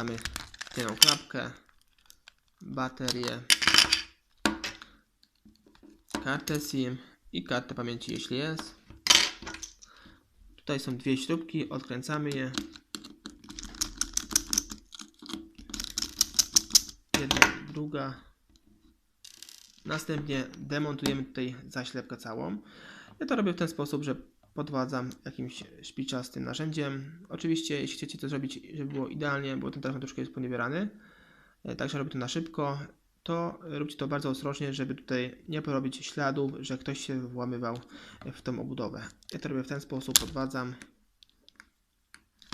Mamy tylną klapkę, baterię, kartę SIM i kartę pamięci, jeśli jest. Tutaj są dwie śrubki, odkręcamy je. Jedna i druga. Następnie demontujemy tutaj zaślepkę całą. Ja to robię w ten sposób, że podwadzam jakimś szpiczastym narzędziem. Oczywiście, jeśli chcecie to zrobić, żeby było idealnie, bo ten telefon troszkę jest poniewierany, także robię to na szybko, to róbcie to bardzo ostrożnie, żeby tutaj nie porobić śladów, że ktoś się włamywał w tą obudowę. Ja to robię w ten sposób, podwadzam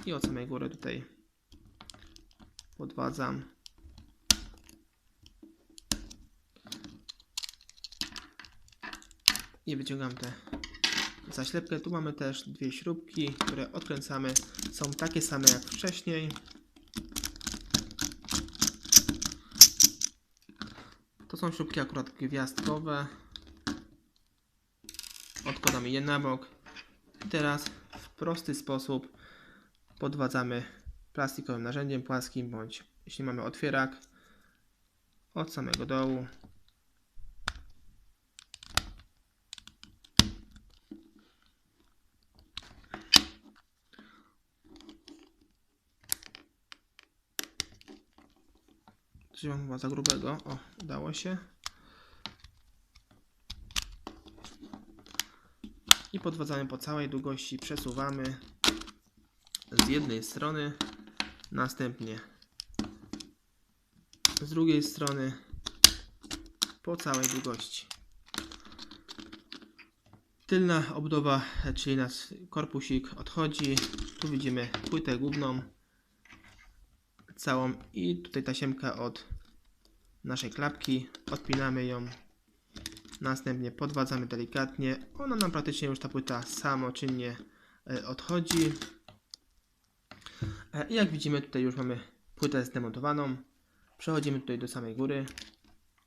i od samej góry tutaj podwadzam. I wyciągam tę zaślepkę. Tu mamy też dwie śrubki, które odkręcamy. Są takie same jak wcześniej. To są śrubki akurat gwiazdkowe. Odkładamy je na bok. I teraz w prosty sposób podwadzamy plastikowym narzędziem płaskim, bądź jeśli mamy otwierak, od samego dołu. Trzymam chyba za grubego. O, udało się. I podwadzamy po całej długości, przesuwamy z jednej strony, następnie z drugiej strony po całej długości. Tylna obudowa, czyli nasz korpusik odchodzi. Tu widzimy płytę główną całą i tutaj tasiemka od naszej klapki. Odpinamy ją. Następnie podwadzamy delikatnie. Ona nam praktycznie już ta płyta samoczynnie odchodzi. I jak widzimy, tutaj już mamy płytę zdemontowaną. Przechodzimy tutaj do samej góry.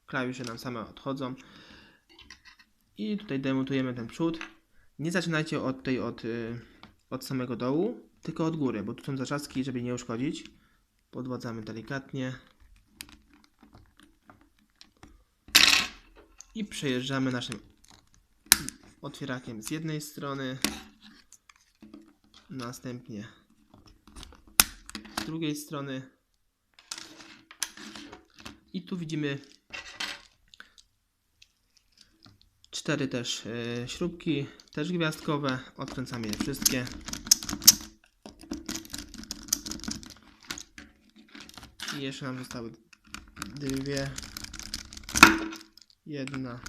Klawisze nam same odchodzą. I tutaj demontujemy ten przód. Nie zaczynajcie od samego dołu, tylko od góry, bo tu są zatrzaski, żeby nie uszkodzić. Podwadzamy delikatnie. I przejeżdżamy naszym otwierakiem z jednej strony, następnie z drugiej strony. I tu widzimy 4 też śrubki, też gwiazdkowe. Odkręcamy je wszystkie. I jeszcze nam zostały dwie. Jedna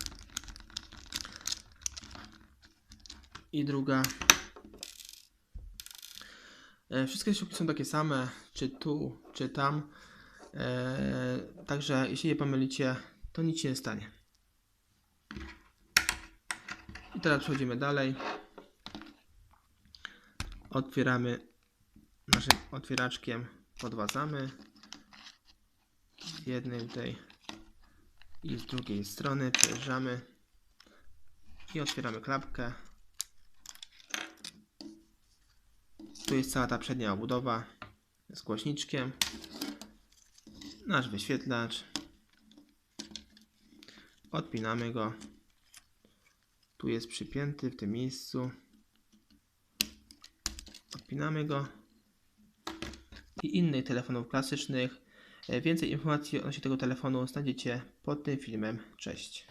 i druga. Wszystkie śrubki są takie same, czy tu, czy tam. Także jeśli je pomylicie, to nic się nie stanie. I teraz przechodzimy dalej. Otwieramy naszym otwieraczkiem, podwadzamy z jednej tutaj i z drugiej strony, przejeżdżamy i otwieramy klapkę. Tu jest cała ta przednia obudowa z głośniczkiem, nasz wyświetlacz. Odpinamy go. Tu jest przypięty w tym miejscu. Odpinamy go. I innych telefonów klasycznych. Więcej informacji odnośnie tego telefonu znajdziecie pod tym filmem. Cześć.